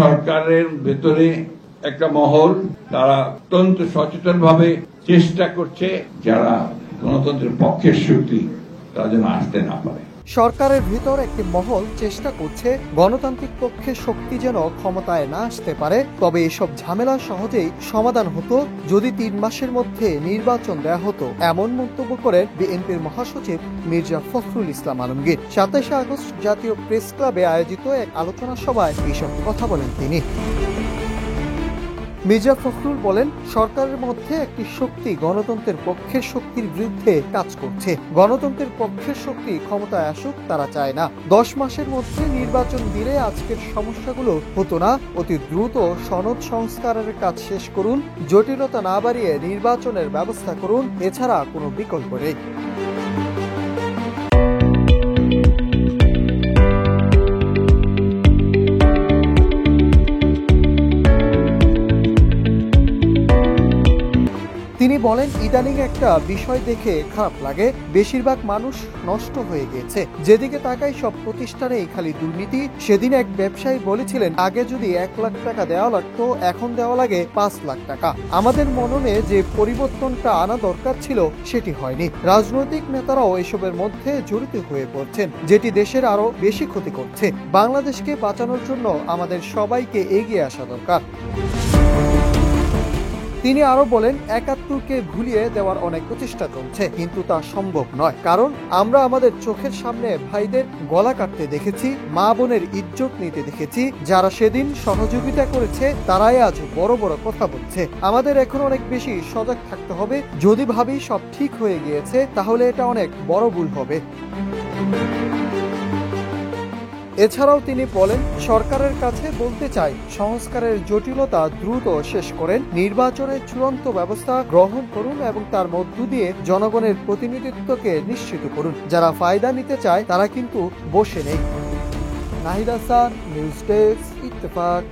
সরকারের ভেতরে একটা মহল, তারা অত্যন্ত সচেতনভাবে চেষ্টা করছে যারা গণতন্ত্রের পক্ষের শক্তি তারা যেন আসতে না পারে। সরকারের ভিতর একটি মহল চেষ্টা করছে গণতান্ত্রিক পক্ষের শক্তি যেন ক্ষমতায় না আসতে পারে। তবে এসব ঝামেলা সহজেই সমাধান হতো যদি 3 মাসের মধ্যে নির্বাচন দেয়া হতো, এমন মন্তব্য করেন বিএনপির মহাসচিব মির্জা ফখরুল ইসলাম আলমগীর। 27 আগস্ট জাতীয় প্রেস ক্লাবে আয়োজিত এক আলোচনা সভায় এসব কথা বলেন তিনি। মির্জা ফখরুল বলেন, সরকারের মধ্যে একটি শক্তি গণতন্ত্রের পক্ষের শক্তির বিরুদ্ধে কাজ করছে। গণতন্ত্রের পক্ষের শক্তি ক্ষমতায় আসুক তারা চায় না। 10 মাসের মধ্যে নির্বাচন দিলে আজকের সমস্যাগুলো হতো না। অতি দ্রুত সনদ সংস্কারের কাজ শেষ করুন, জটিলতা না বাড়িয়ে নির্বাচনের ব্যবস্থা করুন, এছাড়া কোনো বিকল্প নেই। তিনি বলেন, ইদানিং একটা বিষয় দেখে খারাপ লাগে, বেশিরভাগ মানুষ নষ্ট হয়ে গেছে। যেদিকে তাকাই সব প্রতিষ্ঠানেই খালি দুর্নীতি। সেদিন এক ব্যবসায়ী বলেছিলেন, আগে যদি 1 লাখ টাকা দেওয়া লাগতো, এখন দেওয়া লাগে 5 লাখ টাকা। আমাদের মননে যে পরিবর্তনটা আনা দরকার ছিল সেটি হয়নি। রাজনৈতিক নেতারাও এসবের মধ্যে জড়িত হয়ে পড়ছেন, যেটি দেশের আরো বেশি ক্ষতি করছে। বাংলাদেশকে বাঁচানোর জন্য আমাদের সবাইকে এগিয়ে আসা দরকার। তিনি আরো বলেন, 71কে ভুলিয়ে দেওয়ার অনেক প্রচেষ্টা চলছে, কিন্তু তা সম্ভব নয়। কারণ আমরা আমাদের চোখের সামনে ভাইদের গলা কাটতে দেখেছি, মা বোনের ইজ্জত নিতে দেখেছি। যারা সেদিন সহযোগিতা করেছে তারাই আজ বড় বড় কথা বলছে। আমাদের এখন অনেক বেশি সজাগ থাকতে হবে। যদি ভাবি সব ঠিক হয়ে গিয়েছে, তাহলে এটা অনেক বড় ভুল হবে। এছাড়াও তিনি বলেন, সরকারের কাছে বলতে চাই, সংস্কারের জটিলতা দ্রুত শেষ করেন, নির্বাচনের চূড়ান্ত ব্যবস্থা গ্রহণ করুন এবং তার মধ্য দিয়ে জনগণের প্রতিনিধিত্বকে নিশ্চিত করুন। যারা ফায়দা নিতে চায় তারা কিন্তু বসে নেই। Nahid Hasan, news desk, Ittefaq.